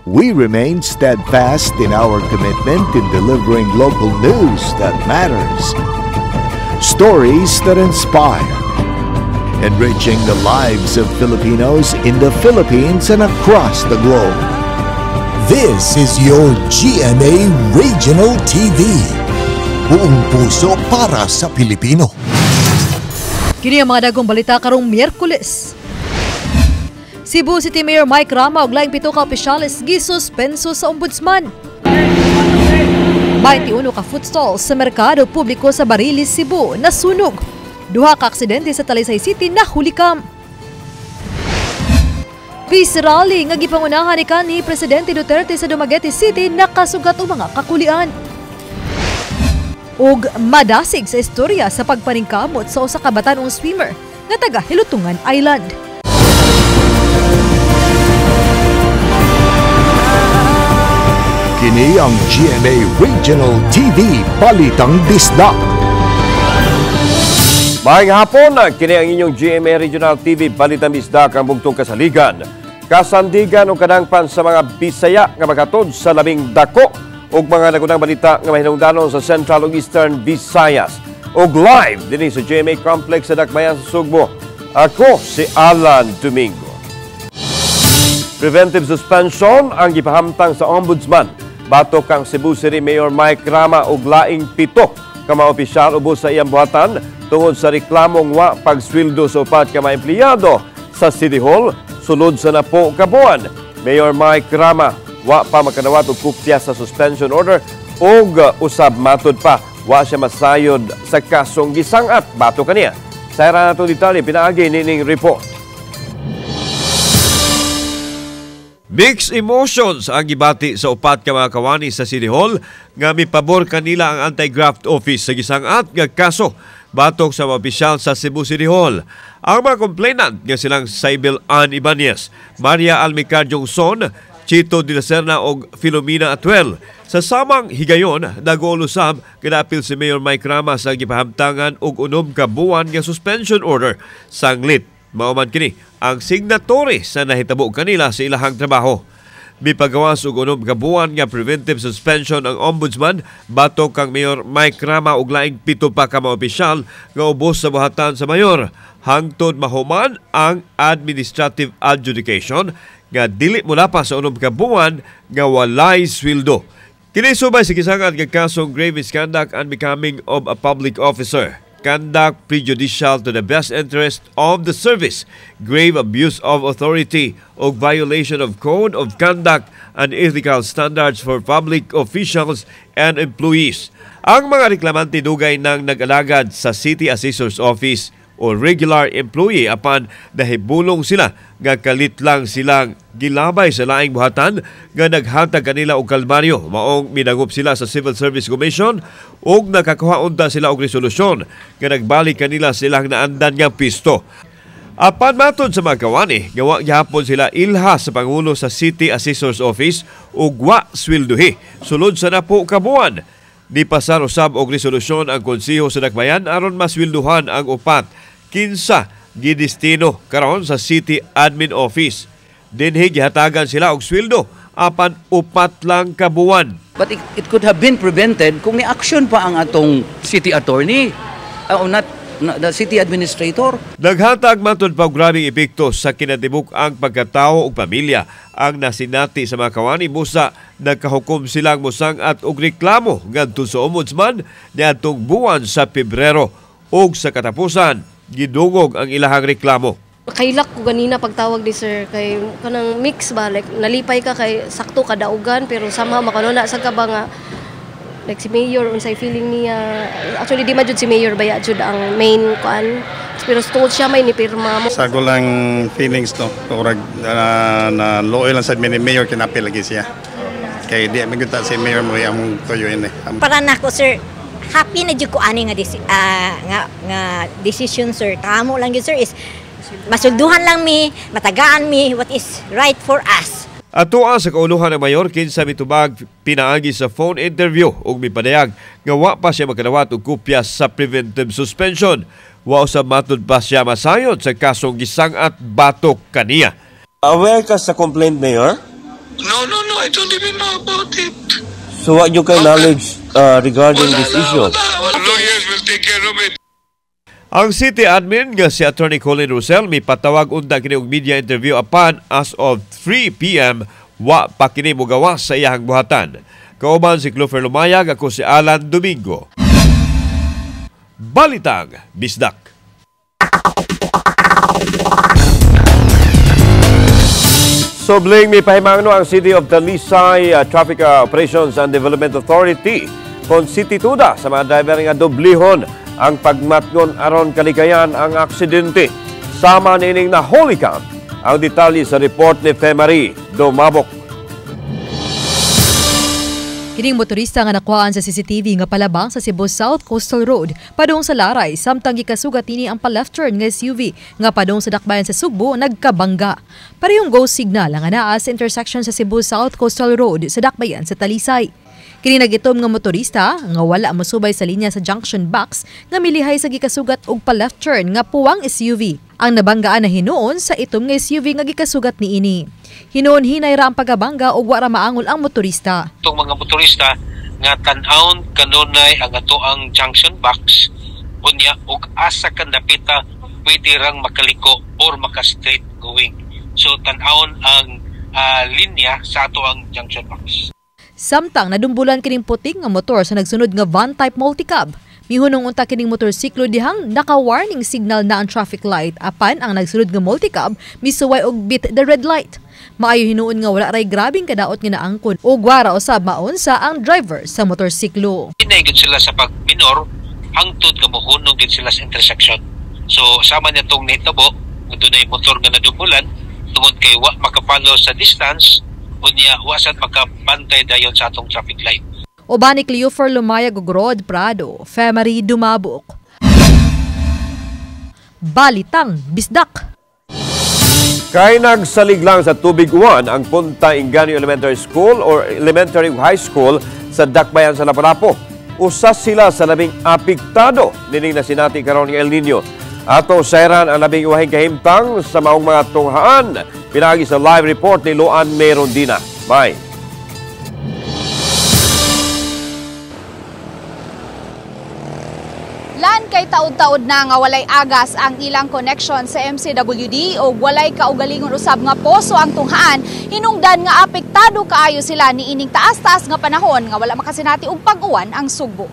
we remain steadfast in our commitment in delivering local news that matters, stories that inspire, enriching the lives of Filipinos in the Philippines and across the globe. This is your GMA Regional TV. Buong puso para sa Pilipino. Kini ang mga dagong balita karong Miyerkules. Cebu City Mayor Mike Rama ug laing 7 ka opisyalis gisuspenso sa ombudsman. 21 ka food stalls sa merkado publiko sa Barilis, Cebu nasunog. 2 ka aksidente sa Talisay City nahulikam. Peace rally nga gipangunahan ni kanhi Presidente Duterte sa Dumaguete City nakasugat og mga kakulian. Ug madasig sa istorya sa pagpaningkamot sa usa ka batanong swimmer nga taga Hilutungan Island. Kini ang GMA Regional TV Balitang Disda. Maayong hapon, kini ang inyong GMA Regional TV Balitang Disda kang bugtong kasaligan. Kasandigan o kadangpan sa mga Bisaya nga magatod sa labing dako o mga nagunang balita nga mahinungdanon sa Central ug Eastern Visayas. O live din sa GMA Complex sa Dakbayan sa Sugbo. Ako si Alan Domingo. Preventive suspension ang gipahamtang sa Ombudsman. Batok kang Cebu City Mayor Mike Rama ug laing 7 ka mga opisyal ubos sa iyang buhatan tungod sa reklamong wa pagsweldo sa 4 ka mga empleyado sa City Hall sulod sa napo ka buwan. Mayor Mike Rama wa pa makadawat og kopya sa suspension order ug usab matud pa wa siya masayod sa kasong gisangat batok kaniya. Sayra nato detalye pinaagi nining report. Mixed emotions ang gibati sa 4 ka mga kawani sa City Hall nga mipabor kanila ang anti-graft office sa gisangat nga kaso batok sa mga opisyal sa Cebu City Hall. Ang mga complainant nga silang Saibel Ann Ibanez, Maria Almicar Jongson, Chito de la Serna o Filomena Atuel. Sa samang higayon, nag-uulusab kadapil si Mayor Mike Rama sa gipahamtangan og 6 ka buwan nga suspension order sanglit. Mauman kini ang signatory sa nahitabo kanila sa ilahang trabaho. Mipagawas og 6 ka buwan nga preventive suspension ang ombudsman batok kang Mayor Mike Rama ug laing 7 pa ka mga opisyal nga ubos sa buhatan sa mayor hangtod mahuman ang administrative adjudication nga dili mula pa sa 6 ka buwan nga walay sweldo. Kini subay sa gisangat nga kasong grave misconduct and becoming of a public officer, conduct prejudicial to the best interest of the service, grave abuse of authority o violation of code of conduct and ethical standards for public officials and employees. Ang mga reklamante dugay nang nag-alagad sa City Assessor's Office o regular employee apan nahibulong sila nga kalit lang silang gilabay sa laing buhatan nga naghatag kanila og kalmaryo. Maong minagop sila sa Civil Service Commission ug nakakuha unta sila og resolusyon nga nagbalik kanila silang naandan nga pisto. Apan matod sa mga kawani, gawa gihapon sila ilha sa Pangulo sa City Assessor's Office ug wa sweldohi sulod sa napo ka buwan. Nipasar usab og resolusyon ang Konseho sa Dakbayan aron maswelduhan ang upat kinsa gidestino karon sa City Admin Office. Dinhi gihatagan sila og sweldo apan upat lang ka buwan. But it could have been prevented kung ni action pa ang atong city attorney or not the city administrator. Naghatag matod pa grabing epekto sa kinatibuk ang pagkatao ug pamilya ang nasinati sa mga kawani busa nagkahukom silang musang at og reklamo ngadto sa ombudsman niadtong buwan sa Pebrero ug sa katapusan gidungog ang ilahang reklamo. Kailak ko ganina pagtawag ni sir kay kanang mix ba like nalipay ka kay sakto kadaugan pero somehow makanuna sa ka ba nga like si mayor unsay feeling niya actually di man jud si mayor baya jud ang main kuan pero told siya may nipirma mo sa gulang feelings to kurag na loyal lang sa mayor kinapil lagi siya kay di magita si mayor mo ang tuyo ini para nako sir happy na jud ko ani nga decision sir kamo lang yun sir is masulduhan lang mi matagaan mi what is right for us. Atoa sa kauluhan ng mayor kinsa mitubag pinaagi sa phone interview ug mipadayag nga wa pa siya makadawat og kopya sa preventive suspension. Wa usab matud pa siya masayod sa kasong gisangat batok kaniya. Aware ka sa complaint, Mayor? No, I don't even know about it. So what you can knowledge regarding this issue? Lawyers will take care of it. Ang city admin nga si Attorney Colin Rosell may patawag unda kini og media interview apan as of 3 p.m. wa pa kini mogawas sa iyang buhatan. Kauban si Clover Lumayag, ako si Alan Domingo. Balitang Bisdak. Sobling may pahimangno ang City of Talisay Traffic Operations and Development Authority konstituda sa mga driver nga doblihon ang pagmatngon aron kalikayan ang aksidente. Sama nining na Holy Camp. Ang detalye sa report ni Femari Domabok. Kining motorista nga nakuhaan sa CCTV nga palabang sa Cebu South Coastal Road padung sa Laray samtang gikasugat ini ang pa-left turn nga SUV nga padung sa dakbayan sa Sugbo nagkabangga. Parehong go signal ang anaa sa intersection sa Cebu South Coastal Road sa dakbayan sa Talisay. Kini nagitom nga motorista nga wala mosubay sa linya sa junction box nga milihay sa gikasugat og pa-left turn nga puwang SUV. Ang nabanggaan na hinuon sa itom nga SUV nga gikasugat niini. Hinuon hinay ra ang pagabangga og wara maangol ang motorista. Itong mga motorista nga tan-aon kanunay ang atoang junction box unya og asa kan dapita pwede rang makaliko or maka-straight going. So tan-aon ang linya sa atoang junction box. Samtang nadumbulan kining puting nga motor sa nagsunod nga van type multicab. Mihunong unta kining motorsiklo dihang naka-warning signal na ang traffic light apan ang nagsunod nga multicab misuway og beat the red light. Maayo hinuon nga wala ray grabing kadaot nga naangkon o gwara usab maunsa ang driver sa motorsiklo. Hinay sila sa pagminor hangtod nga mohunog gid sila sa intersection. So sama niya tong nahitabo dunay motor nga nadumbulan tungod kay wa makapalo sa distance unya wa sad makabantay dayon sa atong traffic light. Oban ni Cleofer Lumayag ug Rod Prado, Femari Dumabok. Balitang Bisdak. Kay nagsalig lang sa tubig uwan ang Punta Inganyo Elementary School or Elementary High School sa Dakbayan sa Lapu-Lapu. Usa sila sa labing apektado nining nasinati karon nga El Nino. Ato sayran ang labing uwahing kahimtang sa maong mga tunghaan. Pinagi sa live report ni Luan Merondina. Bye. Lan kay taud-taud na nga walay agas ang ilang connection sa MCWD o walay kaugalingon usab nga poso ang tunghaan, hinungdan nga apektado kaayo sila ni ining taas-taas nga panahon nga wala makasinati og pag-uwan ang Sugbo.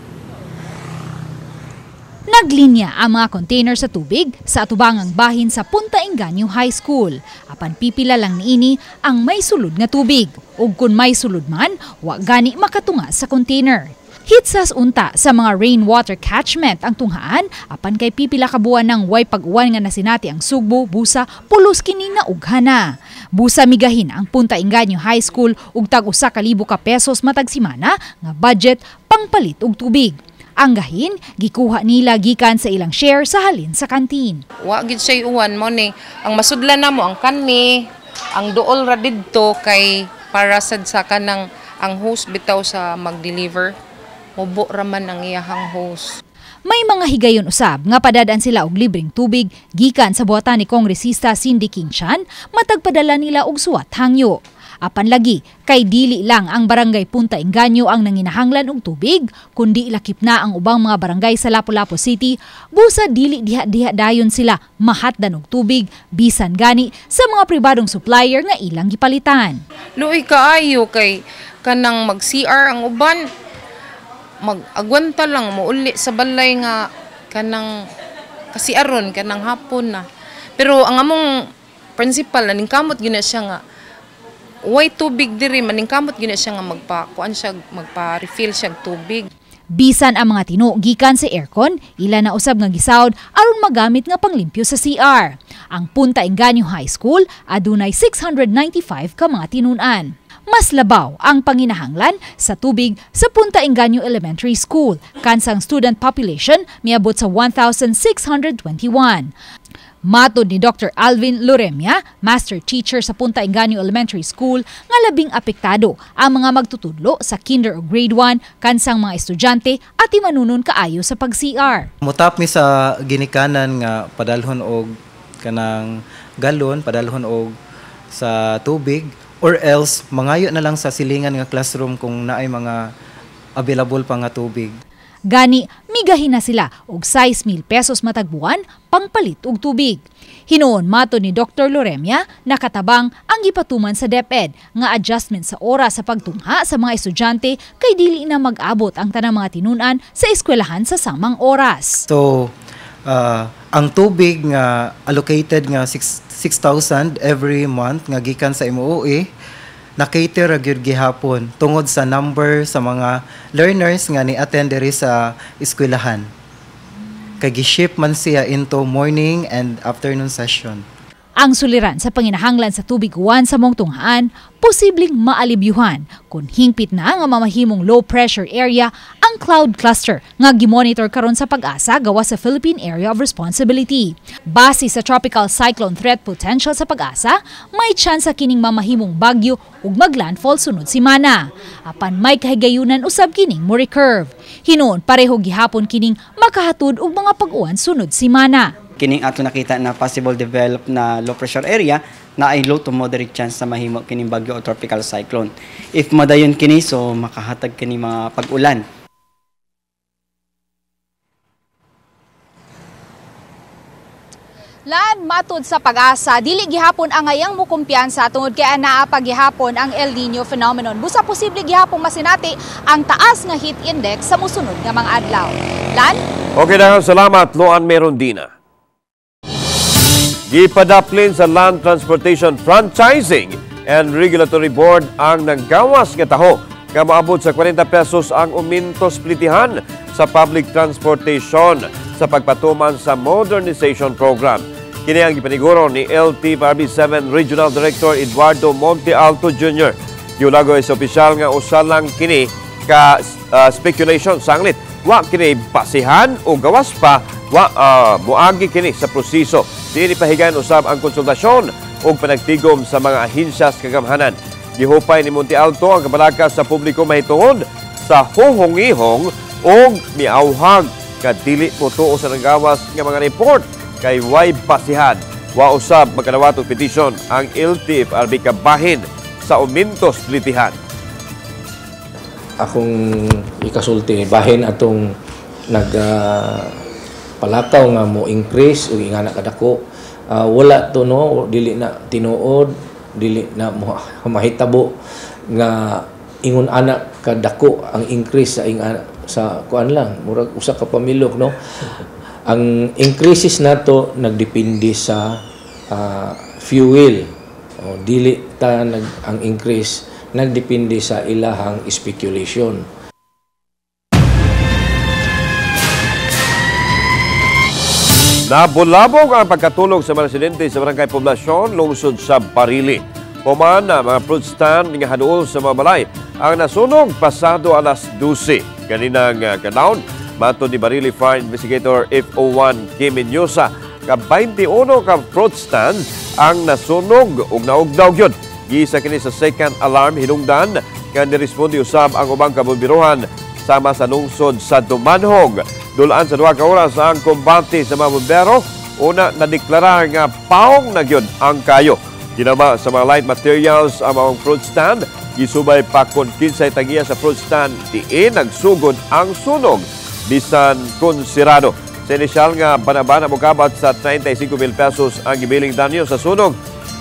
Naglinya ang mga container sa tubig sa atubangang bahin sa Punta Inganyo High School. Apan pipila lang niini ang may sulod nga tubig. Ug kun may sulod man, wa gani makatunga sa container. Hitsas unta sa mga rainwater catchment ang tunghaan, apan kay pipila ka buwan ng way pag-uwan nga nasinati ang Sugbo, Busa, pulos kini na ughana. Busa migahin ang Punta Inganyo High School ug tag 1,000 ka pesos matag semana nga budget pangpalit og tubig. Ang gahin, gikuha nila gikan sa ilang share sa halin sa kantin. Wa gid say uwan mo ni. Ang masudlan namo ang kani, ang duol ra didto kay para sad sa kanang ang host bitaw sa mag-deliver. Mubo ra man ang iyahang host. May mga higayon usab nga padadaan sila og libreng tubig gikan sa buhatan ni Kongresista Cindy Kinchan, matag padala nila og suwat hangyo. Apan lagi, kay dili lang ang barangay Punta Inganyo ang nanginahanglan og tubig, kundi lakip na ang ubang mga barangay sa Lapu-Lapu City, busa dili diha-diha dayon sila mahatdan og tubig, bisan gani sa mga pribadong supplier nga ilang gipalitan. Luoy kaayo kay kanang mag-CR ang uban, mag-agwanta lang muuli sa balay nga kanang kasi aron kanang hapon na. Pero ang among principal aning kamot gina siya nga way tubig diri maningkamot gina siya nga magpa-refill siya tubig. Bisan ang mga tino gikan sa aircon, ila na usab nga gisawd aron magamit nga panglimpyo sa CR. Ang Punta Inganyo High School adunay 695 ka mga tinunan. Mas labaw ang panginahanglan sa tubig sa Punta Inganyo Elementary School, kansang student population miabot sa 1,621. Matod ni Dr. Alvin Loremia, master teacher sa Punta Inganyo Elementary School, nga labing apektado ang mga magtutudlo sa kinder o grade 1 kansang mga estudyante at imanunon kaayo sa pag-CR. Mutap mi sa ginikanan nga padalhon og kanang galon, padalhon og sa tubig or else mangayo na lang sa silingan nga classroom kung naay mga available pa nga tubig. Gani, migahin na sila og 6,000 pesos matag buwan pangpalit og tubig. Hinuon mato ni Dr. Loremia nakatabang ang gipatuman sa DepEd nga adjustment sa oras sa pagtungha sa mga estudyante kay dili na mag-abot ang tanang mga tinunan sa eskwelahan sa samang oras. So, ang tubig nga allocated nga 6,000 every month nga gikan sa MOE na-cater ra gyud gihapon tungod sa number sa mga learners nga ni-attend diri sa eskwelahan. Kay gi-ship man siya into morning and afternoon session. Ang suliran sa panginahanglan sa tubig uwan sa mong tunghaan, posibleng maalibyuhan kung hingpit na nga mamahimong low pressure area ang cloud cluster nga gimonitor karon sa Pag-asa gawa sa Philippine Area of Responsibility. Base sa tropical cyclone threat potential sa Pag-asa, may tsansa kining mamahimong bagyo ug maglandfall sunod semana. Apan may kahigayunan usab kining mo recurve. Hinuon pareho gihapon kining makahatud og mga pag-uwan sunod semana. Kining ato nakita na possible develop na low pressure area na ay low to moderate chance na mahimo kining bagyo o tropical cyclone. If madayon kini, so makahatag kini mga pag-ulan. Lan matud sa Pag-asa, dili gihapon ang ngayang mo kumpiyansa tungod kay anaa pa gihapon ang El Nino phenomenon. Busa posible gihapon masinati ang taas nga heat index sa mosunod nga mga adlaw. Lan? Okay na, salamat Luan Merondina. Gipadaplin sa Land Transportation Franchising and Regulatory Board ang naggawas nga taho nga maabot sa 40 pesos ang umintos plitihan sa public transportation sa pagpatuman sa modernization program. Kini ang gipaniguro ni LTFRB7 Regional Director Eduardo Monte Alto Jr. Giulago sa opisyal nga usalang kini ka speculation sanglit. Wa kini basihan o gawas pa muagi kini sa proseso. Dili pahigan usab ang konsultasyon o panagtigom sa mga ahensya sa kagamhanan. Gihupay ni Monte Alto ang kabalaka sa publiko mahitungod sa huhongihong o miauhag nga dili mo tuo sa nagawas nga mga report kay way basihan. Wa usab magkanawat og petisyon ang LTFRB kabahin sa umintos plitihan. Akong ikasulti bahin atong palakaw nga mo increase o ingana kadako, wala to no, dili na tinuod, dili na mahitabo nga ingon anak kadako ang increase sa kuan lang murag usa ka pamilok no. Ang increases nato nagdepende sa fuel, dili ta ang increase nagdepende sa ilahang speculation. Nabulabog ang pagkatulog sa mga residente sa barangay poblasyon lungsod sa Barili. Puman na mga fruit stand nga haduol sa mga balay ang nasunog pasado alas 12. Kaninang kadaon, mato ni Barili Fire Investigator FO1 Kim Inyosa, ka 21 ka fruit stand ang nasunog ug naugdaw gyud. Gisa kini sa second alarm hinungdan nga niresponde usab ang ubang kabomberohan sama sa lungsod sa Dumanhog. Dulaan sa 2 ka oras ang kumbate sa mga bombero. Una, nadeklara nga paong na gyud ang kayo. Ginama sa mga light materials ang mga fruit stand. Gisubay pa kung kinsay tagiya sa fruit stand, diin nagsugod ang sunog bisan konsirado. Sa inisyal nga banabana mukabat sa 35,000 pesos ang gibiling danyo sa sunog.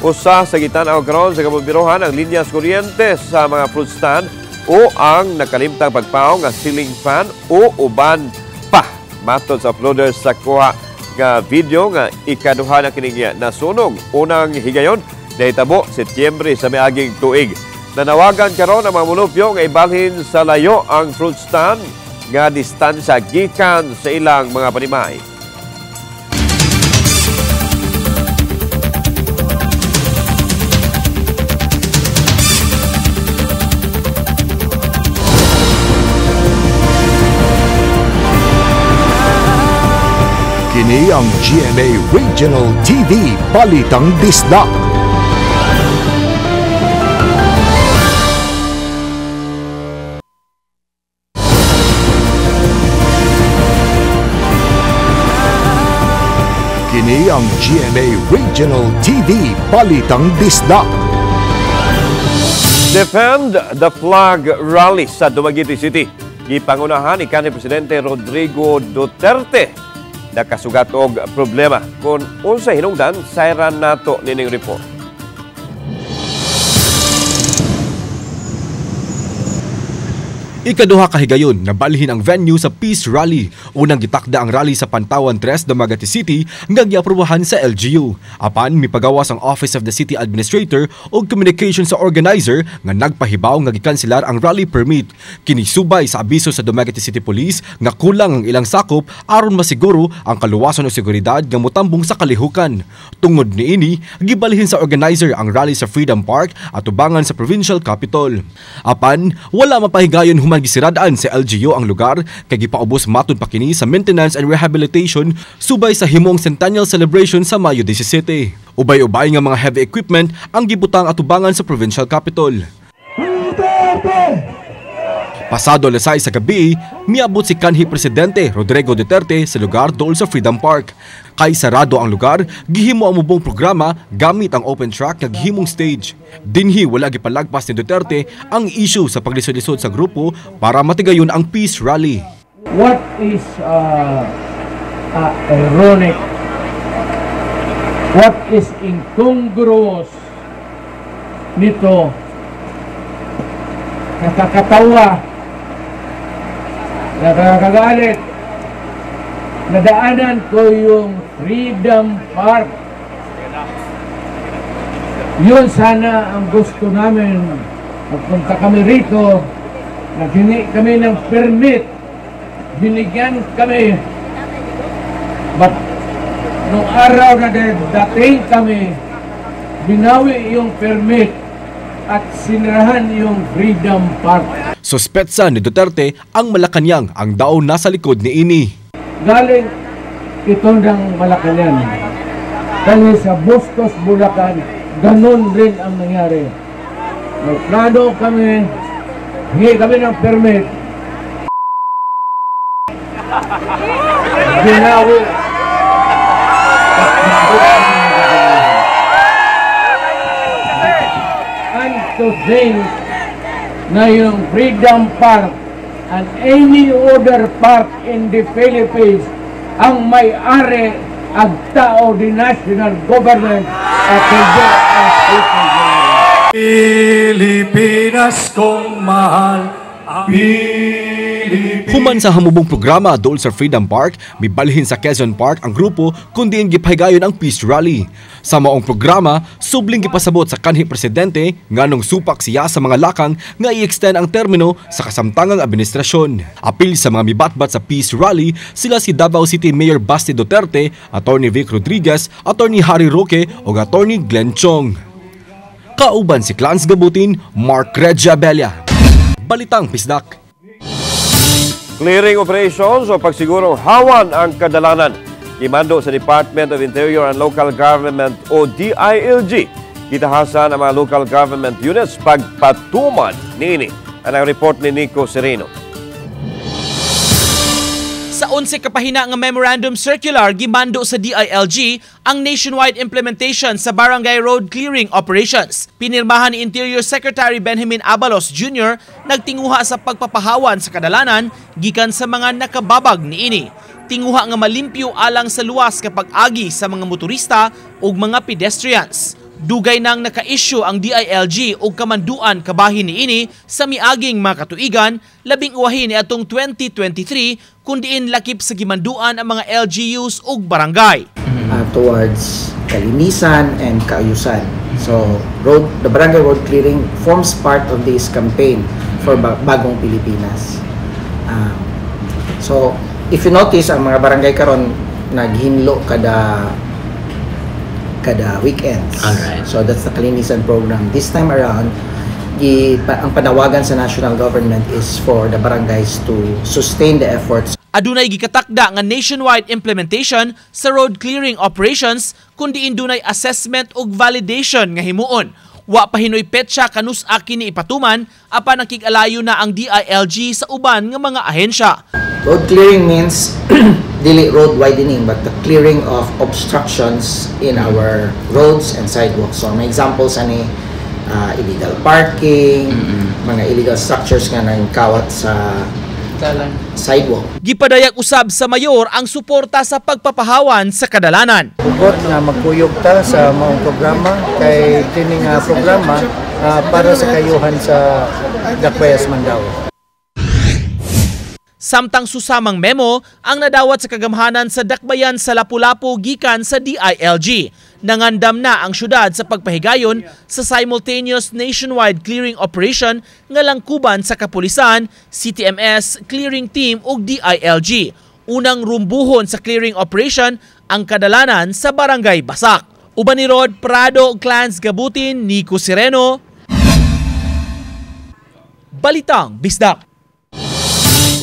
Usa sa gitanaw karon sa kabomberohan ang linyas kuryente sa mga fruit stand o ang nakalimtang pagpaong nga ceiling fan o uban pa. Matod sa uploaders sa kuha nga video nga ikaduha na kining nasunog. Unang higayon, nahitabo Setyembre sa miaging tuig. Nanawagan karon ang mga munupyo nga ibalhin sa layo ang fruit stand nga distansya gikan sa ilang mga panimay. Kini ang GMA Regional TV Balitang Disda. Kini ang GMA Regional TV Balitang Disda. Defend the Flag Rally sa Dumaguete City. Gipangunahan ni kanhi Presidente Rodrigo Duterte. Nakasugat og problema kung unsa hinungdan sayran nato nining report. Ikaduha kahigayon na balhin ang venue sa Peace Rally. Unang gitakda ang rally sa Pantawan 3, Dumaguete City nga giaprubahan sa LGU. Apan mipagawas ang Office of the City Administrator o communication sa organizer nga nagpahibaw nga gikanselar ang rally permit. Kinisubay sa abiso sa Dumaguete City Police nga kulang ang ilang sakop aron masiguro ang kaluwasan o seguridad nga motambong sa kalihukan. Tungod niini, gibalhin sa organizer ang rally sa Freedom Park at tubangan sa Provincial Capitol. Apan wala mapahigayon magisiradaan sa LGU ang lugar kay gipaubos matud pa kini sa maintenance and rehabilitation subay sa himong centennial celebration sa Mayo 17. Ubay-ubay nga mga heavy equipment ang gibutang atubangan sa provincial capital. Pasado alas 6 sa gabi, miabot si kanhi Presidente Rodrigo Duterte sa lugar dool sa Freedom Park. Kay sarado ang lugar, gihimo ang mubong programa gamit ang open track nga gihimong stage. Dinhi wala gipalagpas ni Duterte ang issue sa paglisod-lisod sa grupo para matigayon ang peace rally. What is ironic? What is incongruous nito? Nakakatawa, nakakagalit. Nadaanan ko yung Freedom Park. Yun sana ang gusto namin. Pagpunta kami rito, naghingi kami ng permit. Binigyan kami. But nung araw na dating kami, binawi yung permit at sinirahan yung Freedom Park. Suspetsa ni Duterte ang Malacanang ang daon nasa likod ni ini. Galing ito ng Malacanang. Dahil sa Bustos, Bulacan, ganun rin ang nangyari. May plano kami, hingi kami ng permit. Binawi. And to think na yung Freedom Park and any other park in the Philippines ang may-ari ang tao di national government at hindi ang state government. Pilipinas kong mahal, Human sa hamubong programa dool sa Freedom Park, mibalhin sa Quezon Park ang grupo kundi gipahigayon ang peace rally. Sa maong programa, subling gipasabot sa kanhi Presidente nganong supak siya sa mga lakang nga i-extend ang termino sa kasamtangang administrasyon. Apil sa mga mibatbat sa peace rally sila si Davao City Mayor Basti Duterte, Attorney Vic Rodriguez, Attorney Harry Roque o Attorney Glenn Chong. Kauban si Clarence Gabutin, Mark Regiabella. Balitang Pisdak. Clearing operations o pagsigurong hawan ang kadalanan. Imando sa Department of Interior and Local Government o DILG. Kitahasan ang mga local government units pagpatuman niini. Ang report ni Nico Sereno. Sa 11 kapahina nga memorandum circular gimando sa DILG ang nationwide implementation sa barangay road clearing operations. Pinirmahan ni Interior Secretary Benjamin Abalos Jr. nagtinguha sa pagpapahawan sa kadalanan gikan sa mga nakababag niini. Tinguha nga malimpyo alang sa luwas kapag agi sa mga motorista ug mga pedestrians. Dugay nang naka-issue ang DILG og kamanduan kabahin niini sa miaging mga katuigan, labing uwahin ni atong 2023 kundiin lakip sa gimanduan ang mga LGUs ug barangay. Towards kalinisan and kaayusan. So, the barangay road clearing forms part of this campaign for Bagong Pilipinas. So, if you notice, ang mga barangay karon naghinlo kada weekends. Alright. So that's the kalinisan program. This time around, ang panawagan sa national government is for the barangays to sustain the efforts. Adunay gikatakda nga nationwide implementation sa road clearing operations kundi indunay assessment ug validation nga himuon. Wa pa hinoy petsa kanus-a kini ipatuman apan nakig-alayo na ang DILG sa uban nga mga ahensya. Road clearing means dili road widening but the clearing of obstructions in our roads and sidewalks. So may examples ani illegal parking, mga illegal structures nga nang kawat sa sidewalk. Gipadayag usab sa mayor ang suporta sa pagpapahawan sa kadalanan. Ugot nga magkuyog ta sa mga programa kay kini nga programa para sa kayuhan sa Dakbayas Mandaue. Samtang susamang memo ang nadawat sa kagamhanan sa dakbayan sa Lapu-Lapu gikan sa DILG. Nangandam na ang syudad sa pagpahigayon sa simultaneous nationwide clearing operation nga langkuban sa kapulisan, CTMS, clearing team ug DILG. Unang rumbuhon sa clearing operation ang kadalanan sa Barangay Basak. Uban ni Rod Prado, Clans Gabutin, Nico Sireno. Balitang Bisdak.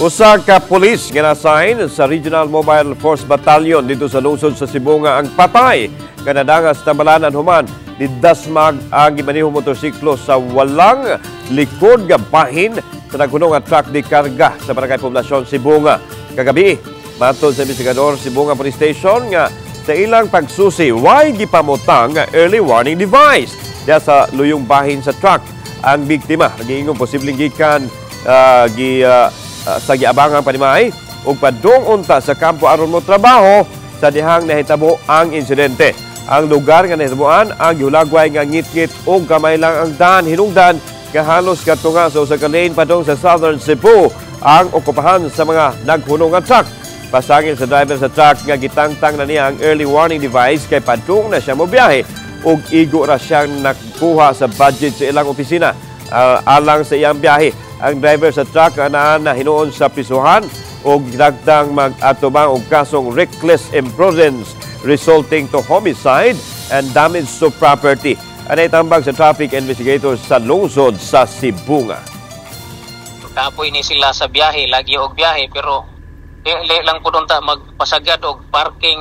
Usa ka pulis nga na-assign sa Regional Mobile Force Battalion dito sa lungsod sa Cebu nga ang patay kanadangas tambalanan human di dasmag ang gimanihong motorsiklo sa walang likod nga bahin sa nagkuno nga truck di karga sa barangay Poblasyon Sibunga kagabi. Matod sa investigador Sibunga Police Station nga sa ilang pagsusi why gipamutang nga early warning device diya sa luyong bahin sa truck ang biktima. Nagiingong posibleng gikan sa giabangang panimay ug padung unta sa kampo aron mo trabaho sa dihang nahitabo ang insidente. Ang lugar nga nahitaboan ang gihulagway nga ngit-ngit ug gamay lang ang daan hinungdan nga halos katunga sa usa ka lane padung sa Southern Cebu ang okupahan sa mga naghuno nga truck. Pasangil sa driver sa truck nga gitangtang na niya ang early warning device kay padung na siya mobiyahe ug igo ra siyang nakuha sa budget sa ilang opisina alang sa iyang biyahe. Ang driver sa truck na hinuon sa prisuhan o dagdang mag-atubang og kasong reckless imprudence resulting to homicide and damage to property. Anay tambag sa traffic investigators sa lungsod sa Sibunga. Kapoy ni sila sa biyahe, lagi og biyahe pero dili lang pud unta magpasagad og parking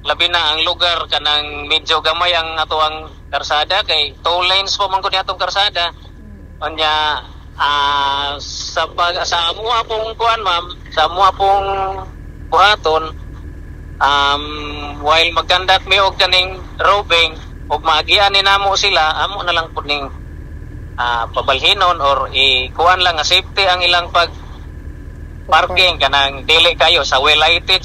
labi na ang lugar kanang medyo gamay ang ato ang karsada kay 2 lanes pa man gud atong karsada. Anya sa amuha pong kuan ma'am, sa amuha pong buhaton while magkandak mi og kaning roving ug maagian ni namo sila amo na lang pud ning pabalhinon or kuan lang nga safety ang ilang pag parking kanang dili kayo sa well lighted.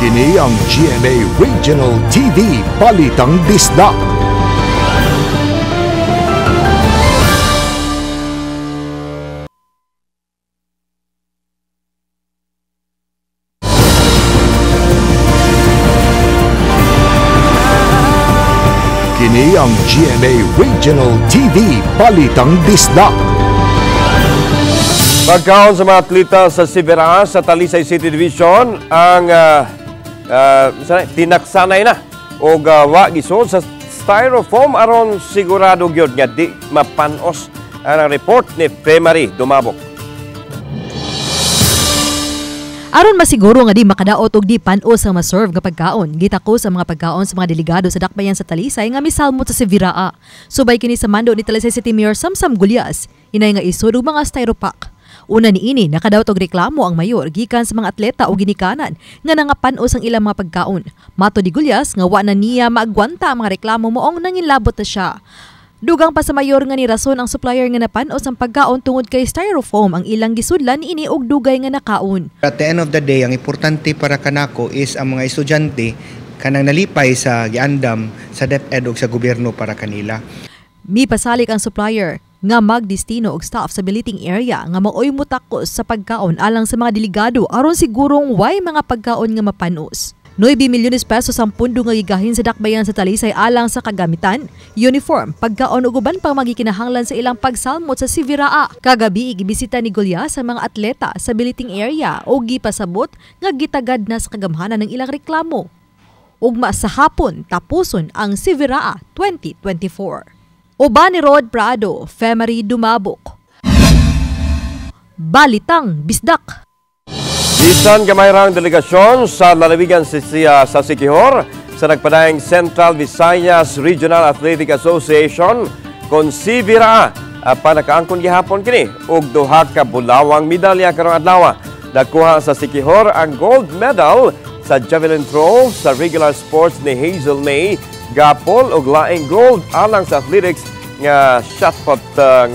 Kini ang GMA Regional TV Balitang Bisdak. Kini ang GMA Regional TV Balitang Bisdak. Pagkaon sa mga atleta sa Sivera sa Talisay City Division ang tinaksanay na o wa gisod sa styrofoam aron sigurado gyud nga di mapanos ang report ni Femari Dumabok. Aron masiguro nga di makadaot og di panos ang maserve nga pagkaon, gitako sa mga pagkaon sa mga delegado sa dakbayan sa Talisay nga misalmot sa Siviraa. Subay kini sa mando ni Talisay City Mayor Samsam Gulyas, inay nga isod og mga styropack. Una niini nakadaot og reklamo ang mayor gikan sa mga atleta o ginikanan nga nangapanos ang ilang mga pagkaon. Mato di Gulyas nga wa na niya maagwanta ang mga reklamo moong nangilabot na siya. Dugang pa sa mayor nga ni rason ang supplier nga napanos ang pagkaon tungod kay styrofoam ang ilang gisudlan niini og dugay nga nakaon. At the end of the day, ang importante para kanako is ang mga estudyante kanang nalipay sa giandam sa DepEd ug sa gobyerno para kanila. Mipasalik ang supplier nga magdestino og staff sa billeting area nga maoy mutakos sa pagkaon alang sa mga delegado aron sigurong way mga pagkaon nga mapanos. 9 milyones pesos ang pundo nga gigahin sa dakbayan sa Talisay alang sa kagamitan, uniform, pagkaon ug uban pang magikinahanglan sa ilang pagsalmot sa Siviraa. Kagabi gibisita ni Gulyas sa mga atleta sa billeting area ug gipasabot nga gitagad na sa kagamhanan ng ilang reklamo. Ugma sa hapon tapuson ang Siviraa 2024. Uban ni Rod Prado, Femari Dumabok. Balitang Bisdak. Bisan gamayang delegasyon sa lalawigan sa Siquijor sa nagpadayang Central Visayas Regional Athletic Association kon Siviraa panakaangkon gihapon kini og duha ka bulawang medalya karong adlaw. Nakuha sa Siquijor ang gold medal sa javelin throw sa regular sports ni Hazel May. Gapol og laing gold alang sa athletics nga shot put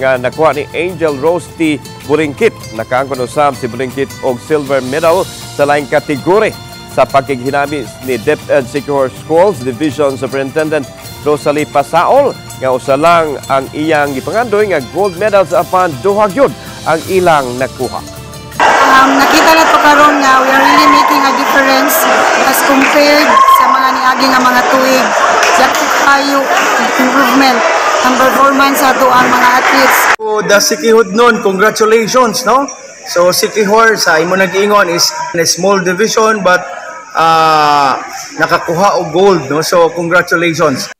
nga nakuha ni Angel Rose T. Buringkit. Nakaangkon usab si Buringkit og silver medal sa laing kategori sa pagkighinami ni DepEd Siquijor Schools Division Superintendent Rosalie Pasaol nga usa lang ang iyang gipangandoy nga gold medal sa apan duha gyud ang ilang nakuha. Nakita na to karon nga we are really making a difference as compared sa mga niagi nga mga tuig. Sakit tayo improvement ang performance sa ato ang mga athletes. So, the Siquijor nun, congratulations, no? So Siquijor sa imo nag-ingon is a small division but nakakuha og gold, no? So congratulations.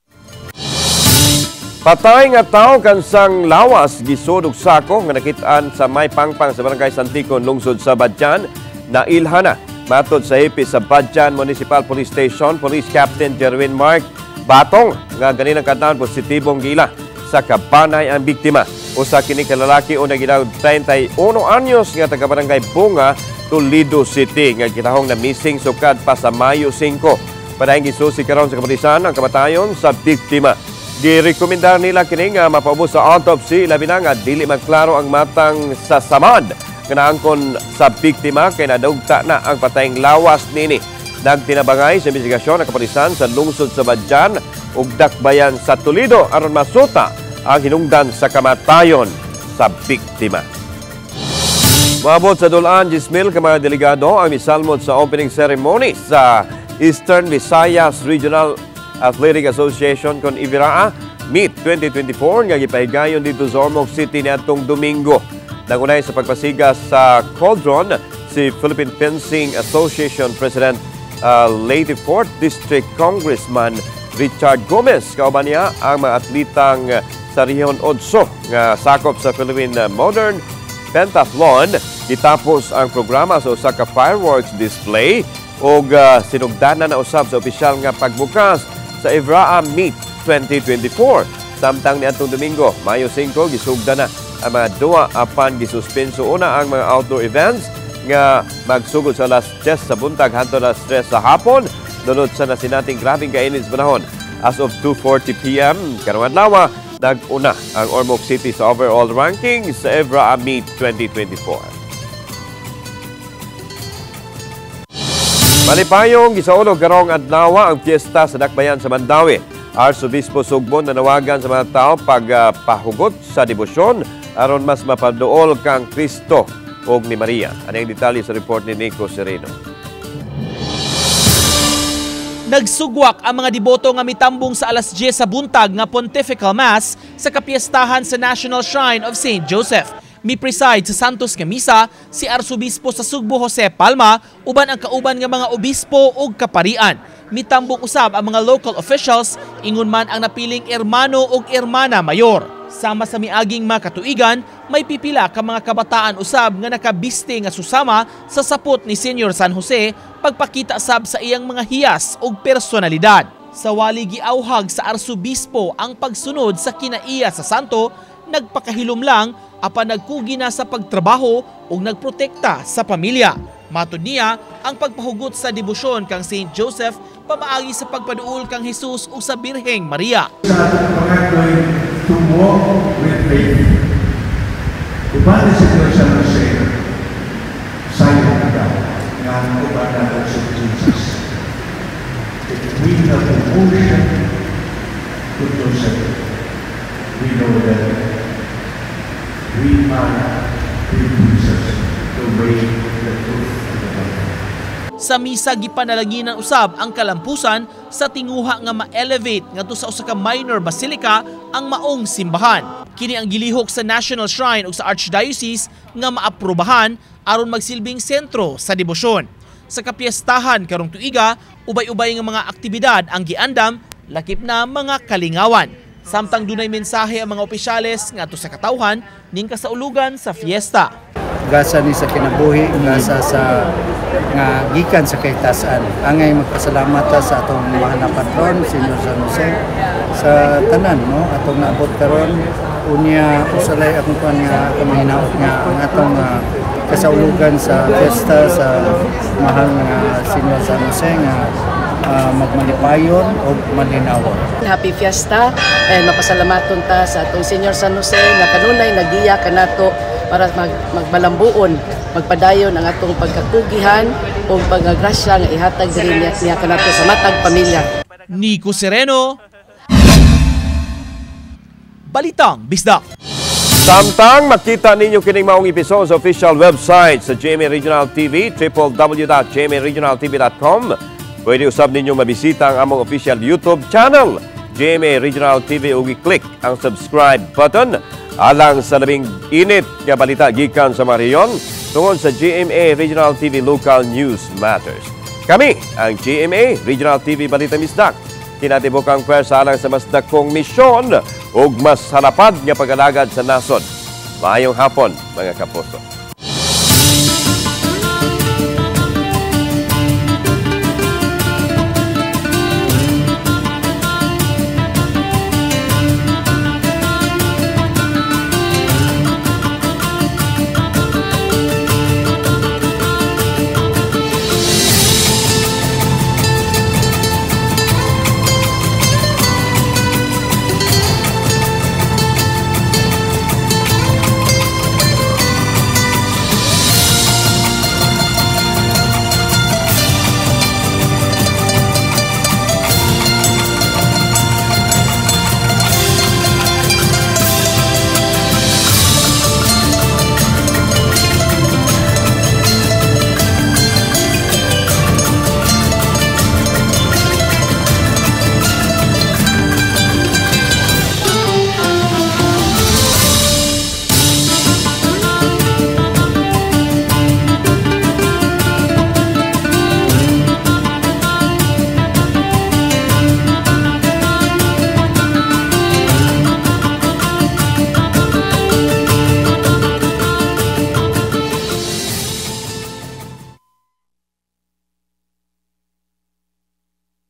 Patay nga tao kansang lawas gisod og sako nga nakitaan sa May Pangpang sa Barangay Santikon, lungsod sa Badjan na ilhana. Matod sa hipi sa Badjan Municipal Police Station, Police Captain Jerwin Mark Batong nga ganinang kadlawon positibong gila sa kabanay ang biktima. Usa kini ka lalaki o nagidawd 31 anyos nga taga Barangay Bunga, Toledo City nga kitahong na missing sukad pa sa Mayo 5. Padayong gisusi karon sa kapulisan ang kamatayon sa biktima. Girekomendar nila kini nga mapaubos sa autopsy labi na nga dili magklaro ang matang sa samad nga naangkon sa biktima kay nadugta na ang patayng lawas nini. Nagtinabangay sa investigasyon ng kapulisan sa lungsod sa Badjan ug dakbayan sa Toledo aron masuta ang hinungdan sa kamatayon sa biktima. Maabot sa dulaan 10,000 ka mga delegado ang misalmod sa opening ceremony sa Eastern Visayas Regional Athletic Association kon Ibiraa Meet 2024 nga gipahigayon dito sa Ormoc City niadtong Domingo. Nagunay sa pagpasigas sa Cauldron si Philippine Fencing Association President Leyte 4th District Congressman Richard Gomez. Kauban niya ang mga atletang sa Rehiyon 8 nga sakop sa Philippine Modern Pentathlon. Gitapos ang programa sa usa ka fireworks display ug sinugdanan na usab sa opisyal nga pagbukas sa Ibiraa Meet 2024. Samtang niadtong Domingo, Mayo 5, gisugdan na ang mga duwa apan gisuspenso una ang mga outdoor events nga magsugod sa alas 10 sa buntag hangtod alas 3 sa hapon. Dunod sa nasinating grabing kainit sa panahon. As of 2:40 p.m. karong adlaw, nag-una ang Ormoc City sa overall ranking sa Ibiraa Meet 2024. Malipayong gisaulog karong adlaw ang piyesta sa dakbayan sa Mandawi. Arsobispo Sugbon nanawagan sa mga tao pagpahugot sa debosyon aron mas mapaduol kang Kristo ug ni Maria. Ano ang detalye sa report ni Nico Sereno? Nagsugwak ang mga deboto nga mitambong sa alas 10 sa buntag nga Pontifical Mass sa kapiestahan sa National Shrine of St. Joseph. Mi-preside sa Santos nga misa si Arsobispo sa Sugbo Jose Palma uban ang kauban nga mga obispo ug kaparian. Mitambong usab ang mga local officials ingon man ang napiling ermano ug ermana mayor. Sama sa miaging mga katuigan, may pipila ka mga kabataan usab nga nakabiste nga susama sa sapot ni Senior San Jose pagpakita sab sa iyang mga hiyas ug personalidad. Sa wali giauhag sa Arsobispo ang pagsunod sa kinaiya sa santo, nagpakahilom lang apan nagkugi na sa pagtrabaho ug nagprotekta sa pamilya. Matud niya, ang pagpahugot sa debosyon kang St. Joseph pamaagi sa pagpaduol kang Jesus ug sa Birheng Maria. Sa ating pangatloy, to walk with faith. Uban na si San Jose, sayo na daw nga ang uban na sa Jesus. If we have devotion to Joseph, we know that we are with Jesus, the way, the truth, and the life. Sa misa gipanalaginan usab ang kalampusan sa tinguha nga ma-elevate ngadto sa usa ka minor basilica ang maong simbahan. Kini ang gilihok sa National Shrine ug sa Archdiocese nga maaprubahan aron magsilbing sentro sa debosyon. Sa kapiestahan karong tuiga, ubay-ubay nga mga aktibidad ang giandam, lakip na mga kalingawan. Samtang dunay mensahe ang mga opisyales ngadto sa katawhan ning kasaulugan sa fiesta. Gasa ni sa kinabuhi, gasa sa nga gikan sa kaitasan. Angay magpasalamat sa atong mahal na patron, Senior San Jose, sa tanan, no? Atong naabot karon unya usalay akong nga kamahinaot nga ang atong kasaulugan sa fiesta sa mahal nga Senyor San Jose nga magmalipayon o malinawan. Happy Fiesta and mapasalamaton ta sa atong Senyor San Jose na kanunay nagiya kanato para magmalambuon, magpadayon ang atong pagkakugihan o pagagrasya nga ihatag diri niya kanato sa matag pamilya. Nico Sereno, Balitang Bisdak. Samtang makita ninyo kining maong episode sa official website sa GMA Regional TV, www.gmaregionaltv.com. Pwede usab ninyo mabisita ang among official YouTube channel, GMA Regional TV, ug i-click ang subscribe button alang sa labing init nga balita gikan sa mga rehiyon tungod sa GMA Regional TV Local News Matters. Kami ang GMA Regional TV Balita Misdak. Kinatibukang pwersa alang sa mas dakong misyon ug mas halapad nga pag-alagad sa nasod. Maayong hapon, mga kapuso.